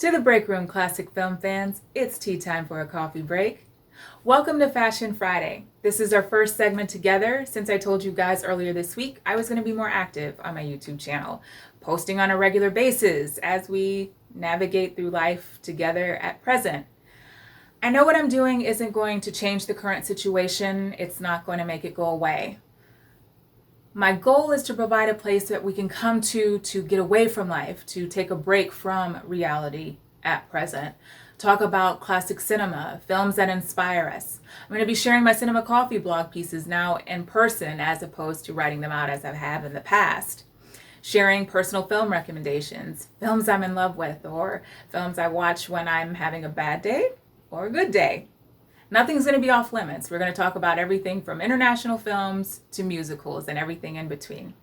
To the Break Room Classic Film fans, it's tea time for a coffee break. Welcome to Fashion Friday. This is our first segment together since I told you guys earlier this week I was going to be more active on my YouTube channel, posting on a regular basis as we navigate through life together at present. I know what I'm doing isn't going to change the current situation. It's not going to make it go away. My goal is to provide a place that we can come to get away from life, to take a break from reality at present. Talk about classic cinema, films that inspire us. I'm going to be sharing my cinema coffee blog pieces now in person as opposed to writing them out as I have in the past. Sharing personal film recommendations, films I'm in love with, or films I watch when I'm having a bad day or a good day. Nothing's going to be off limits. We're going to talk about everything from international films to musicals and everything in between.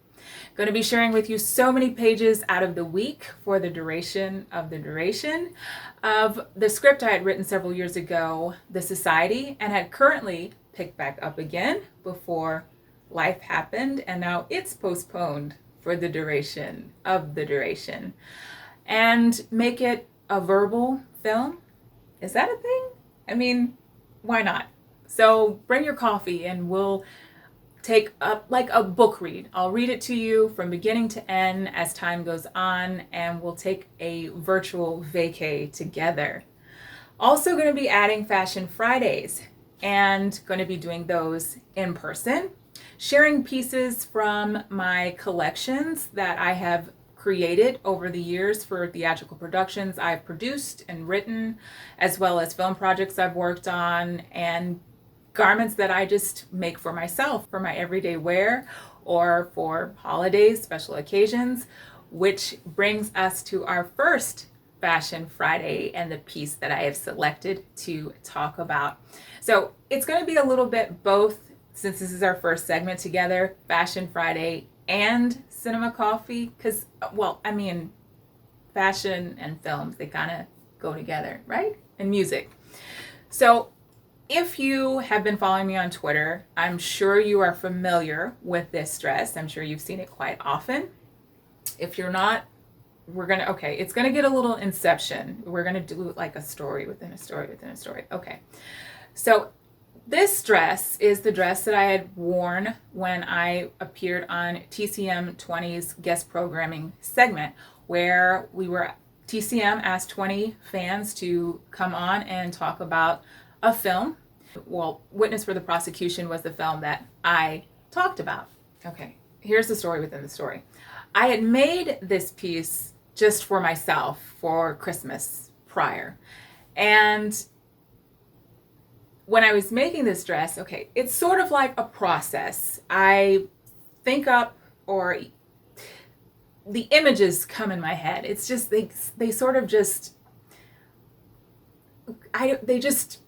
Going to be sharing with you so many pages out of the week for the duration of the script I had written several years ago, The Society, and had currently picked back up again before life happened, and now it's postponed for the duration of the duration. And make it a verbal film? Is that a thing? I mean, why not? So bring your coffee and we'll take up like a book read. I'll read it to you from beginning to end as time goes on, and we'll take a virtual vacay together. Also going to be adding Fashion Fridays and going to be doing those in person, sharing pieces from my collections that I have created over the years for theatrical productions I've produced and written, as well as film projects I've worked on, and garments that I just make for myself, for my everyday wear, or for holidays, special occasions, which brings us to our first Fashion Friday and the piece that I have selected to talk about. So it's going to be a little bit both, since this is our first segment together, Fashion Friday and cinema coffee, because, well, I mean, fashion and films, they kind of go together, right? And music. So if you have been following me on Twitter, I'm sure you are familiar with this dress. I'm sure you've seen it quite often. If you're not, it's gonna get a little Inception. We're gonna do like a story within a story within a story. Okay, so this dress is the dress that I had worn when I appeared on TCM 20's guest programming segment, where TCM asked 20 fans to come on and talk about a film. Well, Witness for the Prosecution was the film that I talked about. Okay, here's the story within the story. I had made this piece just for myself for Christmas prior. And when I was making this dress, okay, it's sort of like a process. I think up, or the images come in my head. It's just, they sort of just, they just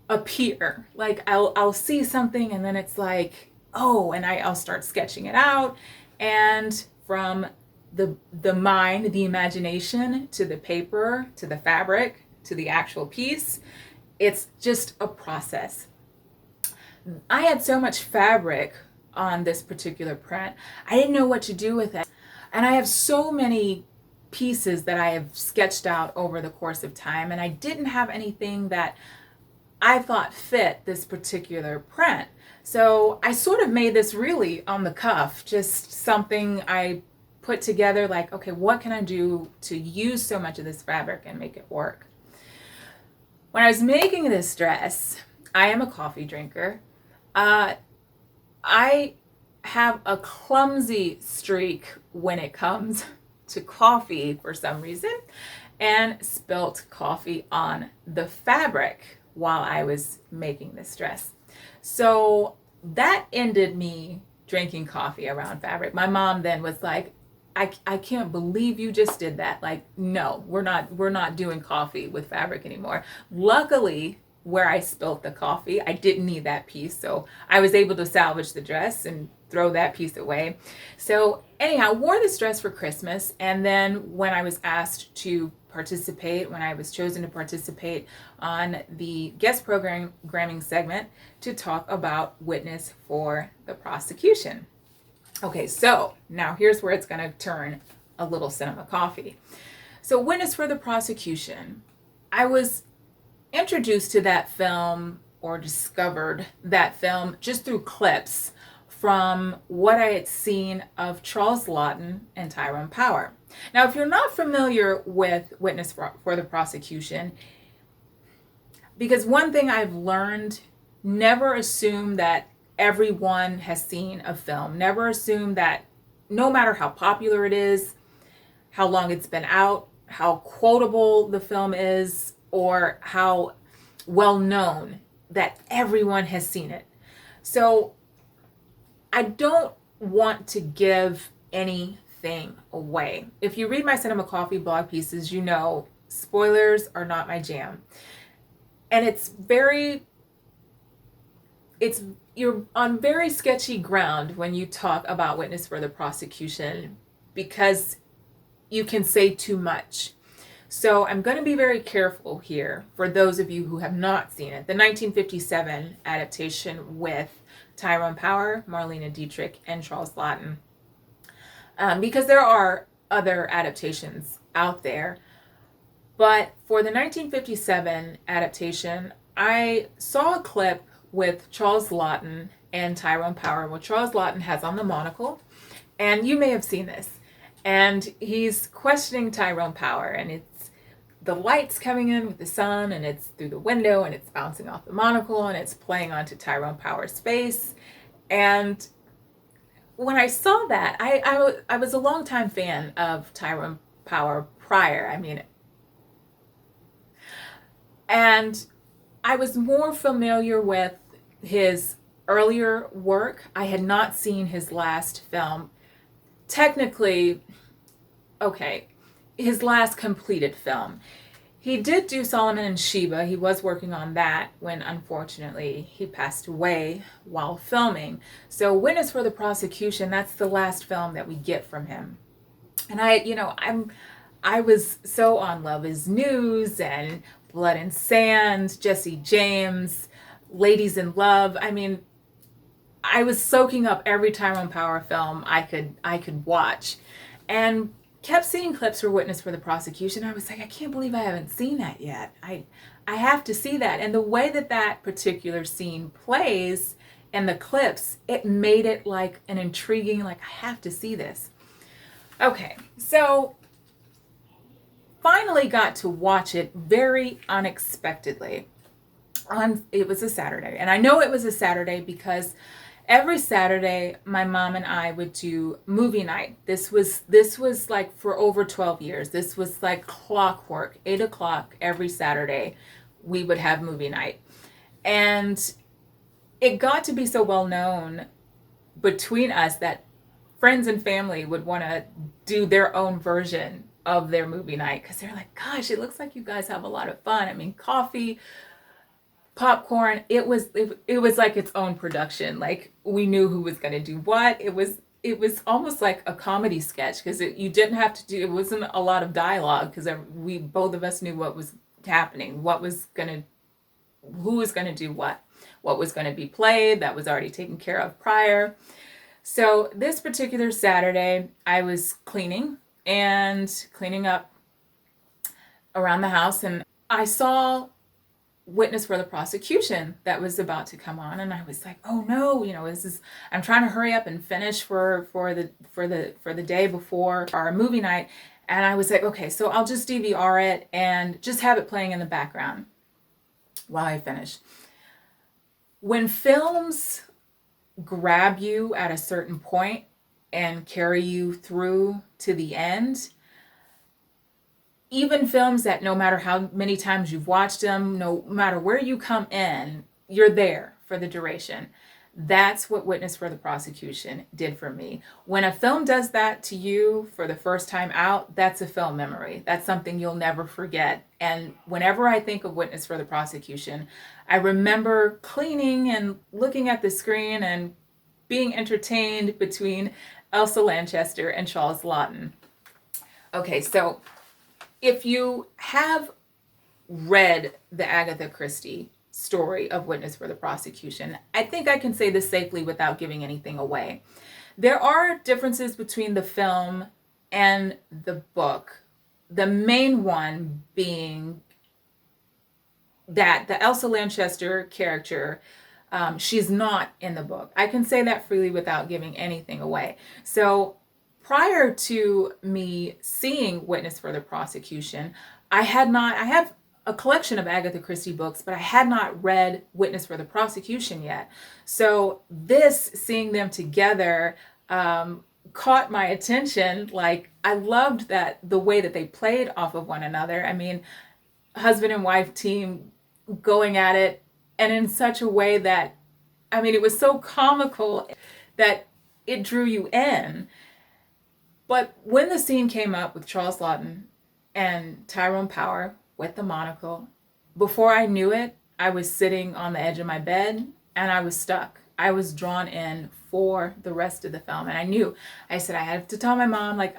appear. Like I'll see something and then it's like, oh, and I'll start sketching it out. And from the mind, the imagination, to the paper, to the fabric, to the actual piece, it's just a process. I had so much fabric on this particular print, I didn't know what to do with it. And I have so many pieces that I have sketched out over the course of time, and I didn't have anything that I thought fit this particular print. So I sort of made this really on the cuff, just something I put together like, okay, what can I do to use so much of this fabric and make it work? When I was making this dress, I am a coffee drinker. I have a clumsy streak when it comes to coffee for some reason, and spilt coffee on the fabric while I was making this dress. So that ended me drinking coffee around fabric. My mom then was like, I can't believe you just did that. Like, no, we're not doing coffee with fabric anymore. Luckily, where I spilt the coffee, I didn't need that piece, so I was able to salvage the dress and throw that piece away. So anyhow, I wore this dress for Christmas, and then when I was asked to participate, when I was chosen to participate on the guest programming segment to talk about Witness for the Prosecution. Okay, so now here's where it's going to turn a little cinema coffee. So, Witness for the Prosecution. I was introduced to that film or discovered that film just through clips from what I had seen of Charles Lawton and Tyrone Power. Now, if you're not familiar with Witness for the Prosecution, because one thing I've learned, never assume that everyone has seen a film. Never assume that no matter how popular it is, how long it's been out, how quotable the film is, or how well known, that everyone has seen it. So I don't want to give anything away. If you read my Cinema Coffee blog pieces, you know spoilers are not my jam. And you're on very sketchy ground when you talk about Witness for the Prosecution, because you can say too much. So I'm going to be very careful here for those of you who have not seen it. The 1957 adaptation with Tyrone Power, Marlene Dietrich, and Charles Lawton. Because there are other adaptations out there. But for the 1957 adaptation, I saw a clip with Charles Lawton and Tyrone Power, what Charles Lawton has on the monocle. And you may have seen this. And he's questioning Tyrone Power, and it's the lights coming in with the sun, and it's through the window, and it's bouncing off the monocle, and it's playing onto Tyrone Power's face. And when I saw that, I was a longtime fan of Tyrone Power prior. And I was more familiar with his earlier work. I had not seen his last film. Technically, okay, his last completed film. He did do Solomon and Sheba. He was working on that when, unfortunately, he passed away while filming. So Witness for the Prosecution, that's the last film that we get from him. And I was so on Love Is News and Blood and Sand, Jesse James, Ladies in Love. I was soaking up every Tyrone Power film I could watch, and kept seeing clips for Witness for the Prosecution. I was like, I can't believe I haven't seen that yet. I have to see that. And the way that particular scene plays and the clips, it made it like an intriguing, like, I have to see this. Okay, so finally got to watch it very unexpectedly. It was a Saturday, and I know it was a Saturday because every Saturday my mom and I would do movie night. This was like for over 12 years. This was like clockwork. 8 o'clock every Saturday we would have movie night. And it got to be so well known between us that friends and family would want to do their own version of their movie night, because they're like, gosh, it looks like you guys have a lot of fun. Coffee, popcorn, it was like its own production. Like, we knew who was going to do what. It was almost like a comedy sketch, because you didn't have to do, it wasn't a lot of dialogue, because we both of us knew what was happening, who was going to do what was going to be played, that was already taken care of prior. So this particular Saturday, I was cleaning up around the house, and I saw Witness for the Prosecution that was about to come on, and I was like, oh no, I'm trying to hurry up and finish for the day before our movie night. And I was like, okay, so I'll just DVR it and just have it playing in the background while I finish. When films grab you at a certain point and carry you through to the end, even films that no matter how many times you've watched them, no matter where you come in, you're there for the duration. That's what Witness for the Prosecution did for me. When a film does that to you for the first time out, that's a film memory. That's something you'll never forget. And whenever I think of Witness for the Prosecution, I remember cleaning and looking at the screen and being entertained between Elsa Lanchester and Charles Lawton. Okay, so if you have read the Agatha Christie story of Witness for the Prosecution, I think I can say this safely without giving anything away. There are differences between the film and the book the main one being that the Elsa Lanchester character, she's not in the book. I can say that freely without giving anything away. So prior to me seeing Witness for the Prosecution, I have a collection of Agatha Christie books, but I had not read Witness for the Prosecution yet. So seeing them together, caught my attention. Like, I loved that the way that they played off of one another. I mean, husband and wife team going at it, and in such a way that, I mean, it was so comical that it drew you in. But when the scene came up with Charles Lawton and Tyrone Power with the monocle, before I knew it, I was sitting on the edge of my bed and I was stuck. I was drawn in for the rest of the film, and I said I have to tell my mom, like,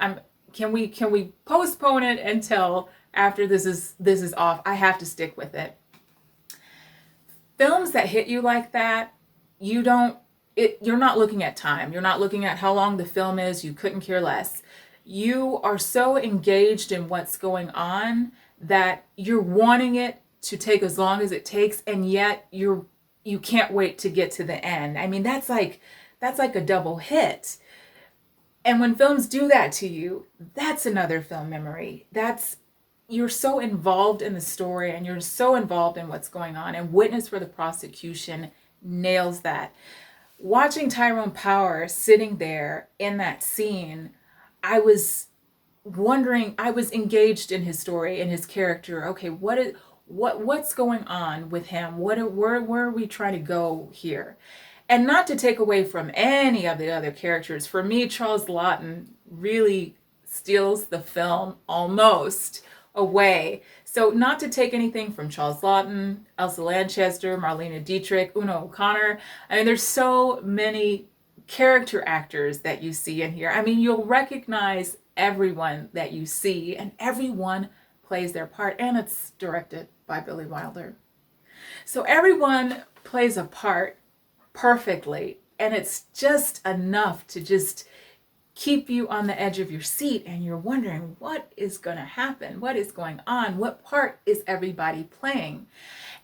can we postpone it until after this is off? I have to stick with it. Films that hit you like that, you're not looking at time. You're not looking at how long the film is. You couldn't care less. You are so engaged in what's going on that you're wanting it to take as long as it takes, and yet you can't wait to get to the end. I mean, that's like a double hit. And when films do that to you, that's another film memory. You're so involved in the story and you're so involved in what's going on. And Witness for the Prosecution nails that. Watching Tyrone Power sitting there in that scene, I was wondering, I was engaged in his story and his character. Okay, what's going on with him? Where are we trying to go here? And not to take away from any of the other characters, for me, Charles Lawton really steals the film almost away. So not to take anything from Charles Lawton, Elsa Lanchester, Marlene Dietrich, Una O'Connor. I mean, there's so many character actors that you see in here. I mean, you'll recognize everyone that you see, and everyone plays their part, and it's directed by Billy Wilder. So everyone plays a part perfectly, and it's just enough to just keep you on the edge of your seat, and you're wondering what is going to happen, what is going on, what part is everybody playing.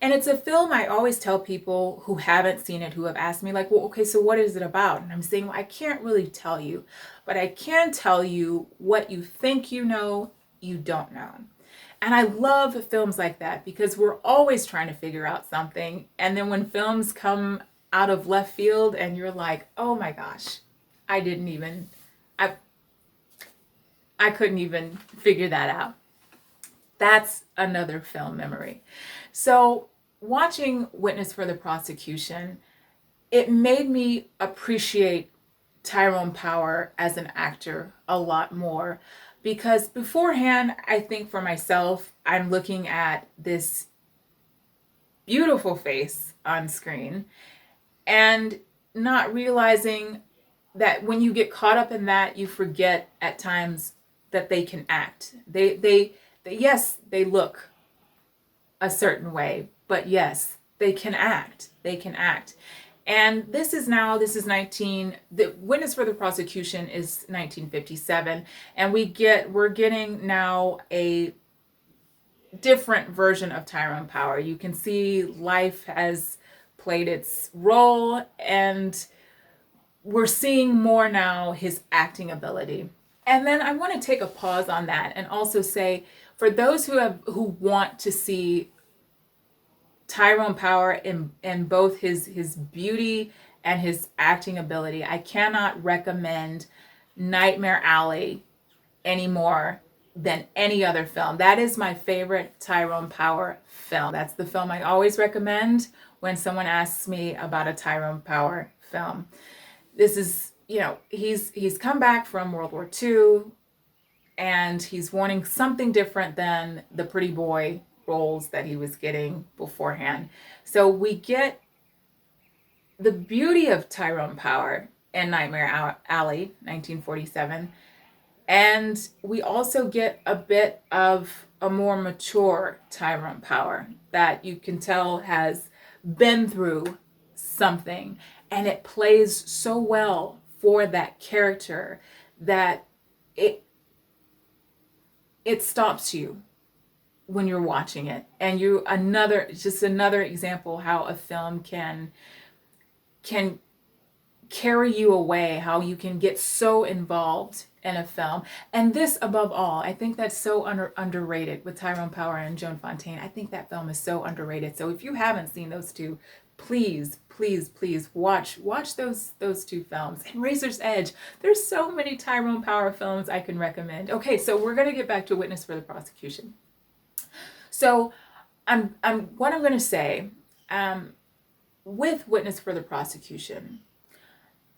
And it's a film I always tell people who haven't seen it, who have asked me, like, well, okay, so what is it about? And I'm saying, well, I can't really tell you, but I can tell you what you think you know, you don't know. And I love films like that because we're always trying to figure out something, and then when films come out of left field and you're like, oh my gosh, I couldn't even figure that out. That's another film memory. So watching Witness for the Prosecution, it made me appreciate Tyrone Power as an actor a lot more, because beforehand, I think for myself, I'm looking at this beautiful face on screen and not realizing that when you get caught up in that, you forget at times that they can act. Yes, they look a certain way, but yes, they can act. They can act. And the Witness for the Prosecution is 1957, and we're getting now a different version of Tyrone Power. You can see life has played its role, and we're seeing more now his acting ability. And then I want to take a pause on that and also say, for those who want to see Tyrone Power in both his beauty and his acting ability, I cannot recommend Nightmare Alley any more than any other film. That is my favorite Tyrone Power film. That's the film I always recommend when someone asks me about a Tyrone Power film. This is, he's come back from World War II, and he's wanting something different than the pretty boy roles that he was getting beforehand. So we get the beauty of Tyrone Power in Nightmare Alley, 1947, and we also get a bit of a more mature Tyrone Power that you can tell has been through something, and it plays so well for that character that it it stops you when you're watching it. And just another example how a film can carry you away, how you can get so involved in a film. And this, above all, I think that's so underrated with Tyrone Power and Joan Fontaine. I think that film is so underrated. So if you haven't seen those two, please, please, please watch those two films. And Razor's Edge. There's so many Tyrone Power films I can recommend. Okay, so we're gonna get back to Witness for the Prosecution. So what I'm gonna say with Witness for the Prosecution,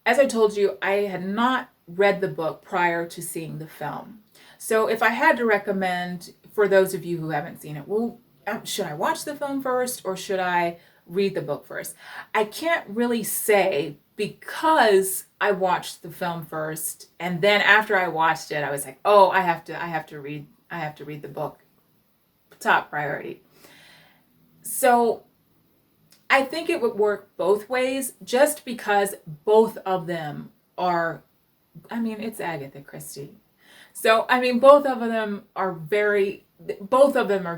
as I told you, I had not read the book prior to seeing the film. So if I had to recommend, for those of you who haven't seen it, well, should I watch the film first or should I read the book first? I can't really say, because I watched the film first, and then after I watched it, I was like, oh, I have to read the book. Top priority. So I think it would work both ways, just because both of them are, it's Agatha Christie. So, both of them are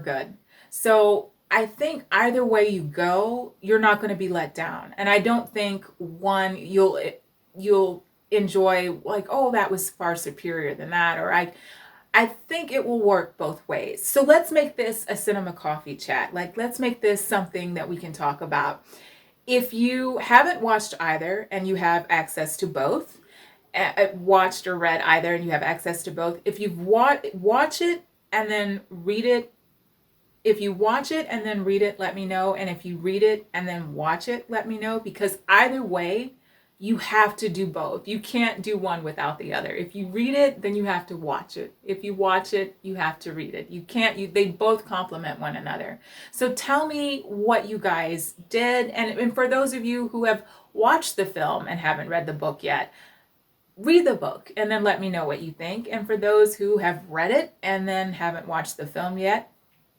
good. So I think either way you go, you're not going to be let down. And I don't think one, you'll enjoy, like, oh, that was far superior than that, or I think it will work both ways. So let's make this a cinema coffee chat. Like, let's make this something that we can talk about. If you haven't watched either and you have access to both, watched or read either and you have access to both, if you've watch it and then read it, if you watch it and then read it, let me know. And if you read it and then watch it, let me know, because either way, you have to do both. You can't do one without the other. If you read it, then you have to watch it. If you watch it, you have to read it. They both complement one another. So tell me what you guys did. And for those of you who have watched the film and haven't read the book yet, read the book and then let me know what you think. And for those who have read it and then haven't watched the film yet,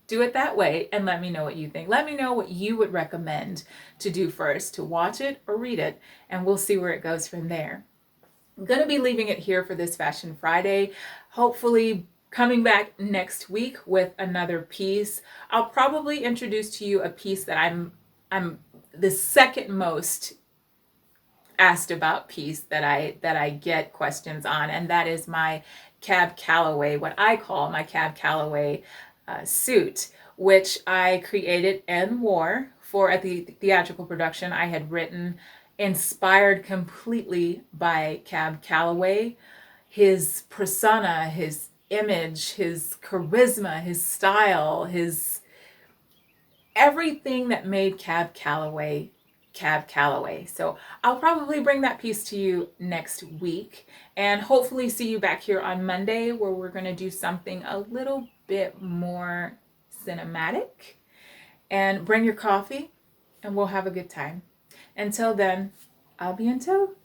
do it that way and let me know what you think. Let me know what you would recommend to do first, to watch it or read it, and we'll see where it goes from there. I'm going to be leaving it here for this Fashion Friday. Hopefully coming back next week with another piece. I'll probably introduce to you a piece that I'm the second most asked about piece that I get questions on, and that is my Cab Calloway, what I call my Cab Calloway suit, which I created and wore at the theatrical production I had written, inspired completely by Cab Calloway, his persona, his image, his charisma, his style, his everything that made Cab Calloway Cab Calloway. So I'll probably bring that piece to you next week and hopefully see you back here on Monday, where we're going to do something a little bit more cinematic. And bring your coffee and we'll have a good time. Until then, I'll be in tow.